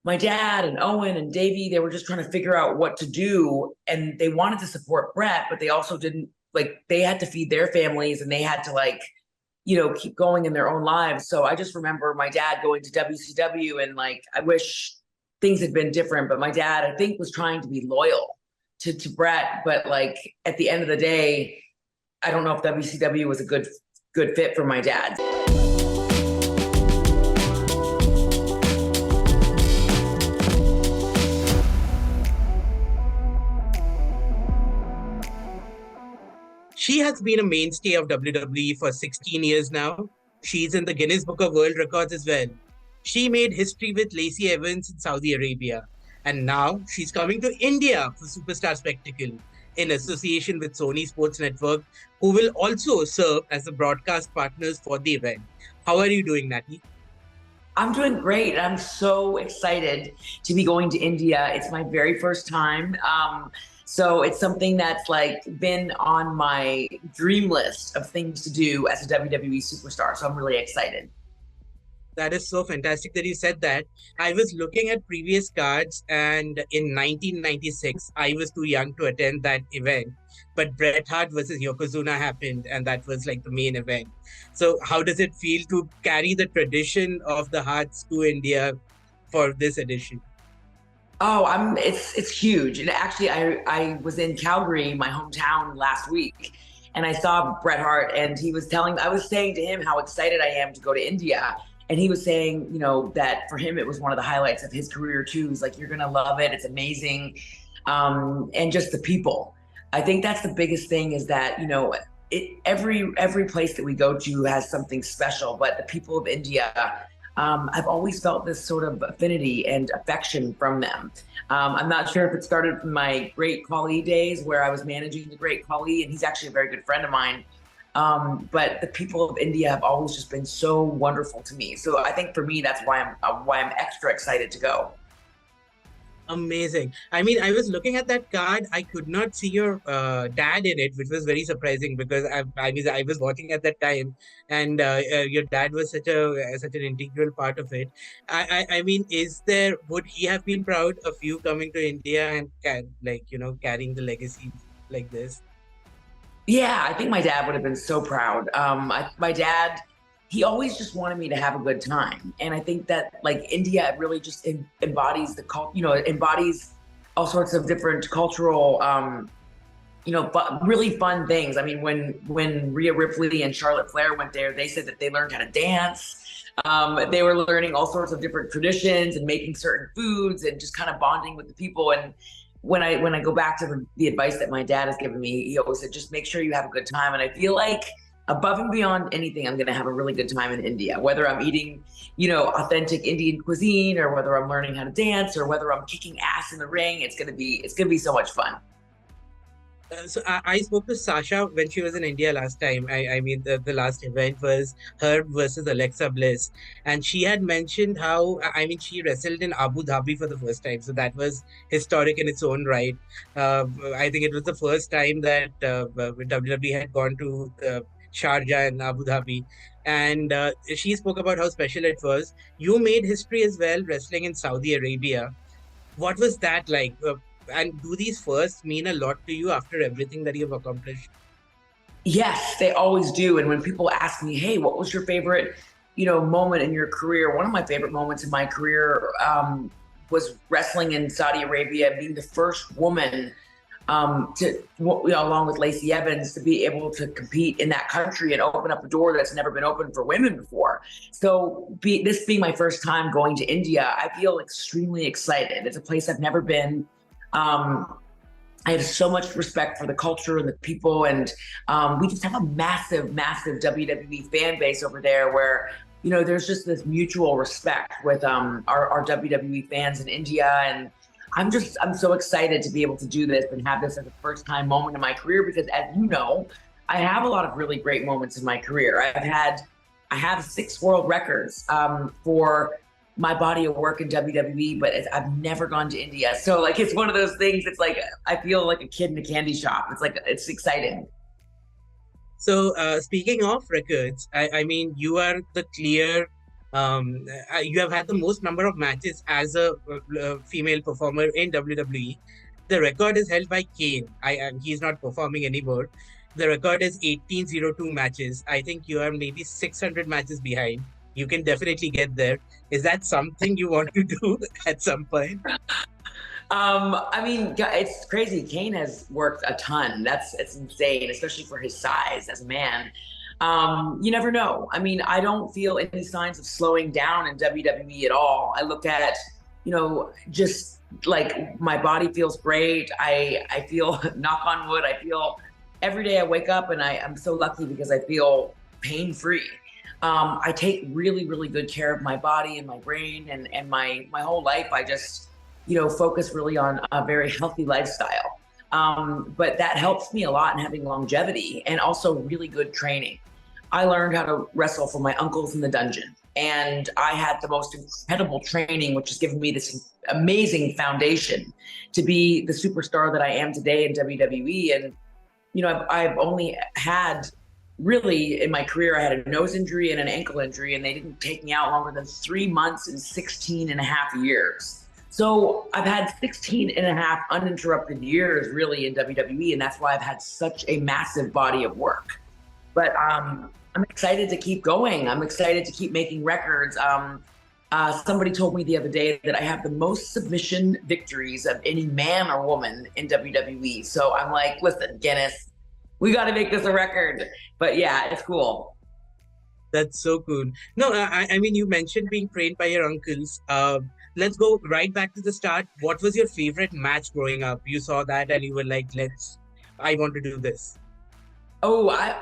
my dad and Owen and Davey, they were just trying to figure out what to do. And they wanted to support Bret, but they also didn't, like, they had to feed their families and they had to, like, keep going in their own lives. So I just remember my dad going to WCW, and like, I wish things had been different, but my dad, I think, was trying to be loyal to Bret. But like, at the end of the day, I don't know if WCW was a good fit for my dad. She has been a mainstay of WWE for 16 years now. She's in the Guinness Book of World Records as well. She made history with Lacey Evans in Saudi Arabia. And now she's coming to India for Superstar Spectacle in association with SONY Sports Network, who will also serve as the broadcast partners for the event. How are you doing, Nati? I'm doing great. I'm so excited to be going to India. It's my very first time. So it's something that's like been on my dream list of things to do as a WWE superstar. So I'm really excited. That is so fantastic that you said that. I was looking at previous cards, and in 1996, I was too young to attend that event. But Bret Hart versus Yokozuna happened, and that was like the main event. So how does it feel to carry the tradition of the Harts to India for this edition? Oh, it's huge. And actually, I was in Calgary, my hometown, last week, and I saw Bret Hart, and I was saying to him how excited I am to go to India. And he was saying, that for him, it was one of the highlights of his career too. He's like, you're going to love it. It's amazing. And just the people. I think that's the biggest thing, is that, every place that we go to has something special, but the people of India, I've always felt this sort of affinity and affection from them. I'm not sure if it started from my Great Khali days, where I was managing the Great Khali, and he's actually a very good friend of mine. But the people of India have always just been so wonderful to me. So I think for me, that's why I'm extra excited to go. Amazing. I mean, I was looking at that card. I could not see your dad in it, which was very surprising, because I was watching at that time, and your dad was such an integral part of it. I mean, would he have been proud of you coming to India and carrying the legacy like this? Yeah, I think my dad would have been so proud. My dad, he always just wanted me to have a good time. And I think that, like, India really just embodies the embodies all sorts of different cultural, but really fun things. I mean, when Rhea Ripley and Charlotte Flair went there, they said that they learned how to dance. They were learning all sorts of different traditions and making certain foods and just kind of bonding with the people. And when I go back to the advice that my dad has given me, he always said, just make sure you have a good time. And I feel like, above and beyond anything, I'm going to have a really good time in India, whether I'm eating, authentic Indian cuisine, or whether I'm learning how to dance, or whether I'm kicking ass in the ring. It's going to be so much fun. So I spoke to Sasha when she was in India last time. I mean, the last event was her versus Alexa Bliss. And she had mentioned how, she wrestled in Abu Dhabi for the first time. So that was historic in its own right. I think it was the first time that WWE had gone to Sharjah and Abu Dhabi. And she spoke about how special it was. You made history as well, wrestling in Saudi Arabia. What was that like? And do these firsts mean a lot to you after everything that you've accomplished? Yes, they always do. And when people ask me, hey, what was your favorite, moment in your career? One of my favorite moments in my career was wrestling in Saudi Arabia, being the first woman along with Lacey Evans, to be able to compete in that country and open up a door that's never been opened for women before. So this being my first time going to India, I feel extremely excited. It's a place I've never been. I have so much respect for the culture and the people, and we just have a massive, massive WWE fan base over there, where there's just this mutual respect with our WWE fans in India. And I'm so excited to be able to do this and have this as a first time moment in my career, because, as you know, I have a lot of really great moments in my career. I have 6 world records for my body of work in WWE, but I've never gone to India. So like, it's one of those things. It's like, I feel like a kid in a candy shop. It's exciting. So speaking of records, I mean, you are the clear You have had the most number of matches as a female performer in WWE. The record is held by Kane. He's not performing anymore. The record is 1802 matches. I think you are maybe 600 matches behind. You can definitely get there. Is that something you want to do at some point? I mean, it's crazy. Kane has worked a ton. It's insane, especially for his size as a man. You never know. I mean, I don't feel any signs of slowing down in WWE at all. I look at, just like my body feels great. I feel, knock on wood, I feel every day I wake up and I'm so lucky because I feel pain free. I take really, really good care of my body and my brain and my whole life. I just, focus really on a very healthy lifestyle. But that helps me a lot in having longevity and also really good training. I learned how to wrestle from my uncles in the dungeon, and I had the most incredible training, which has given me this amazing foundation to be the superstar that I am today in WWE. And, I've only had really in my career, I had a nose injury and an ankle injury, and they didn't take me out longer than 3 months and 16 and a half years. So I've had 16 and a half uninterrupted years really in WWE, and that's why I've had such a massive body of work. But I'm excited to keep going. I'm excited to keep making records. Somebody told me the other day that I have the most submission victories of any man or woman in WWE. So I'm like, listen, Guinness, we got to make this a record. But yeah, it's cool. That's so cool. No, I mean, you mentioned being trained by your uncles. Let's go right back to the start. What was your favorite match growing up? You saw that and you were like, I want to do this. Oh, I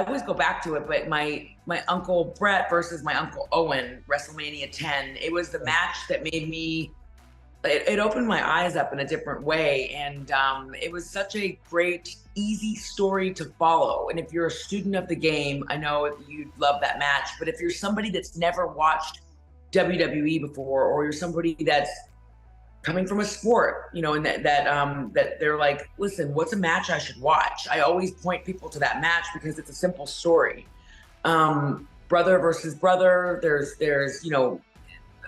always go back to it, but my uncle Bret versus my uncle Owen, WrestleMania 10, it was the match that made me, it opened my eyes up in a different way. And it was such a great, easy story to follow. And if you're a student of the game, I know you'd love that match. But if you're somebody that's never watched WWE before, or you're somebody that's coming from a sport, and that they're like, listen, what's a match I should watch? I always point people to that match because it's a simple story. Brother versus brother. There's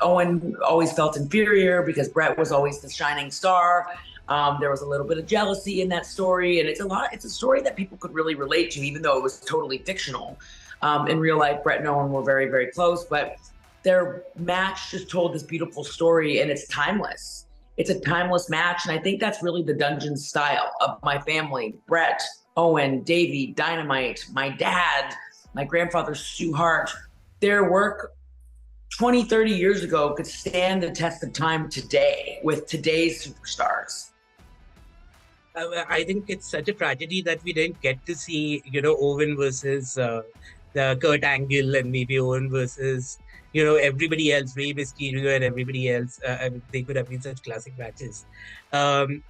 Owen always felt inferior because Bret was always the shining star. There was a little bit of jealousy in that story, and it's a story that people could really relate to, even though it was totally fictional. In real life, Bret and Owen were very, very close, but their match just told this beautiful story, and it's timeless. It's a timeless match, and I think that's really the dungeon style of my family. Bret, Owen, Davey, Dynamite, my dad, my grandfather, Stu Hart. Their work 20, 30 years ago could stand the test of time today with today's superstars. I think it's such a tragedy that we didn't get to see, Owen versus the Kurt Angle, and maybe Owen versus everybody else, Rey Mysterio and everybody else. They could have been such classic matches. Okay,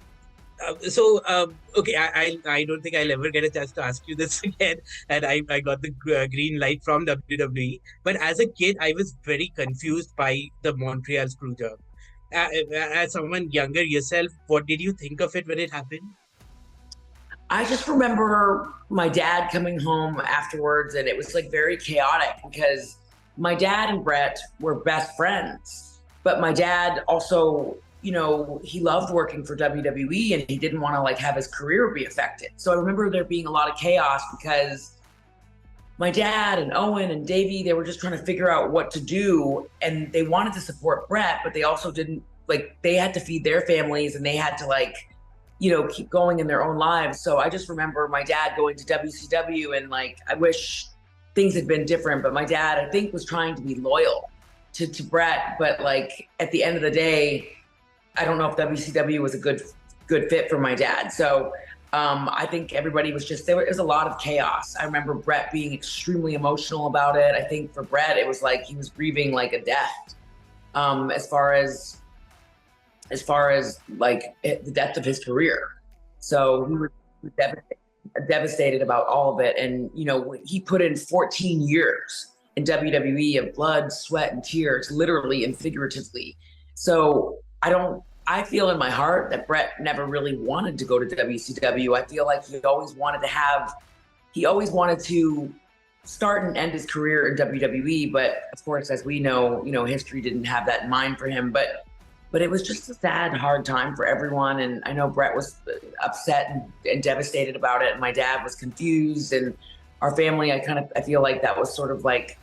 I don't think I'll ever get a chance to ask you this again. And I got the green light from WWE. But as a kid, I was very confused by the Montreal Screwjob. As someone younger yourself, what did you think of it when it happened? I just remember my dad coming home afterwards, and it was like very chaotic because my dad and Bret were best friends, but my dad also, he loved working for WWE, and he didn't want to like have his career be affected. So I remember there being a lot of chaos because my dad and Owen and Davey, they were just trying to figure out what to do, and they wanted to support Bret, but they also didn't, they had to feed their families, and they had to keep going in their own lives. So I just remember my dad going to WCW, and I wish things had been different, but my dad, I think, was trying to be loyal to Bret. But at the end of the day, I don't know if WCW was a good fit for my dad. So I think everybody was just, there was a lot of chaos. I remember Bret being extremely emotional about it. I think for Bret, it was like he was grieving like a death, as far as the death of his career. So he was devastated about all of it. And, he put in 14 years in WWE of blood, sweat, and tears, literally and figuratively. So I feel in my heart that Bret never really wanted to go to WCW. I feel like he always wanted to start and end his career in WWE. But of course, as we know, history didn't have that in mind for him. But it was just a sad, hard time for everyone. And I know Bret was upset and devastated about it. And my dad was confused, and our family, I feel like that was sort of like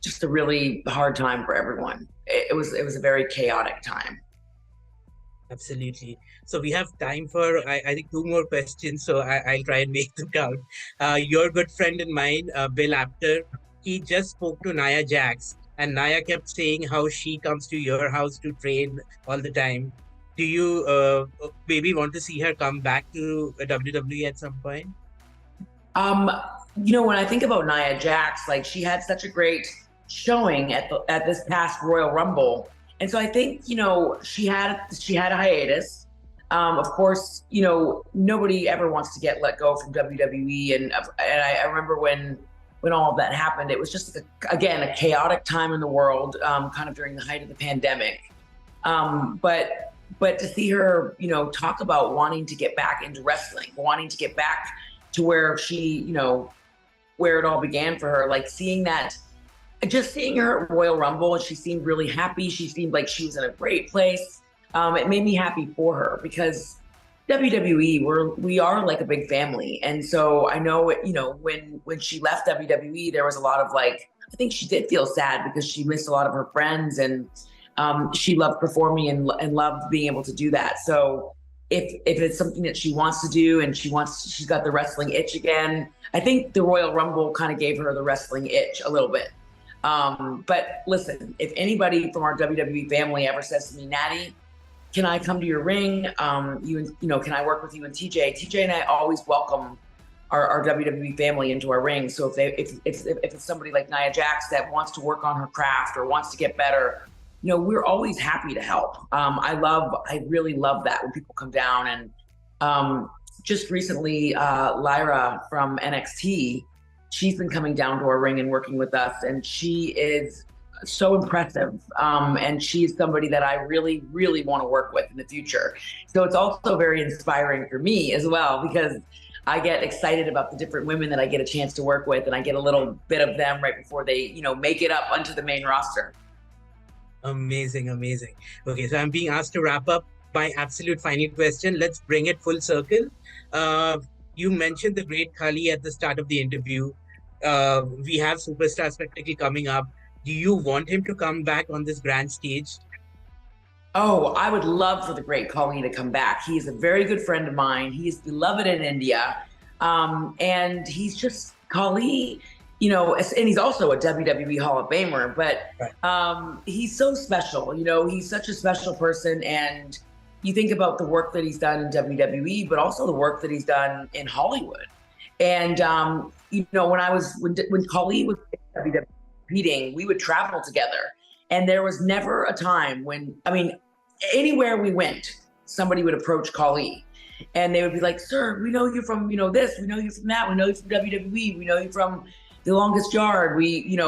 just a really hard time for everyone. It was a very chaotic time. Absolutely. So we have time for, I think, two more questions. So I'll try and make them count. Your good friend and mine, Bill Apter, he just spoke to Nia Jax, and Nia kept saying how she comes to your house to train all the time. Do you maybe want to see her come back to WWE at some point? When I think about Nia Jax, like, she had such a great showing at this past Royal Rumble. And so I think, she had a hiatus. Of course, nobody ever wants to get let go from WWE. And I remember when all of that happened, it was just, again, a chaotic time in the world, kind of during the height of the pandemic. But to see her, talk about wanting to get back into wrestling, wanting to get back to where she, where it all began for her, like just seeing her at Royal Rumble, and she seemed really happy. She seemed like she was in a great place. It made me happy for her, because WWE, we are like a big family. And so I know, when she left WWE, there was a lot of, like, I think she did feel sad because she missed a lot of her friends, and she loved performing and loved being able to do that. So if it's something that she wants to do, and she's got the wrestling itch again, I think the Royal Rumble kind of gave her the wrestling itch a little bit. But listen, if anybody from our WWE family ever says to me, Natty, can I come to your ring? Can I work with you and TJ? TJ and I always welcome our WWE family into our ring. So if it's somebody like Nia Jax that wants to work on her craft or wants to get better, we're always happy to help. I really love that when people come down. And just recently, Lyra from NXT, she's been coming down to our ring and working with us, and she is so impressive. And she's somebody that I really, really want to work with in the future. So it's also very inspiring for me as well, because I get excited about the different women that I get a chance to work with, and I get a little bit of them right before they, make it up onto the main roster. Amazing, amazing. Okay, so I'm being asked to wrap up. My absolute final question. Let's bring it full circle. You mentioned the Great Khali at the start of the interview. We have Superstar Spectacle coming up. Do you want him to come back on this grand stage? Oh, I would love for the Great Khali to come back. He's a very good friend of mine. He's beloved in India. And he's just Khali, and he's also a WWE Hall of Famer, but he's so special. He's such a special person. And you think about the work that he's done in WWE, but also the work that he's done in Hollywood. And, when Khali was in WWE competing, we would travel together. And there was never a time when, anywhere we went, somebody would approach Khali. And they would be like, sir, we know you from, this, we know you from that, we know you from WWE, we know you from The Longest Yard. We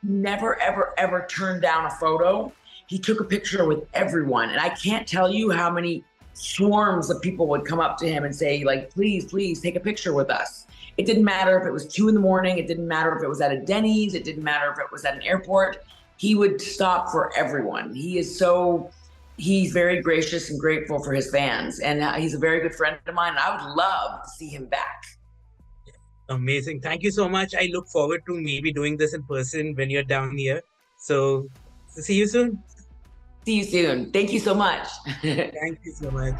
never, ever, ever turned down a photo. He took a picture with everyone. And I can't tell you how many swarms of people would come up to him and say, like, please, please take a picture with us. It didn't matter if it was 2 a.m. It didn't matter if it was at a Denny's. It didn't matter if it was at an airport. He would stop for everyone. He's very gracious and grateful for his fans. And he's a very good friend of mine. And I would love to see him back. Amazing. Thank you so much. I look forward to maybe doing this in person when you're down here. So see you soon. See you soon. Thank you so much. Thank you so much.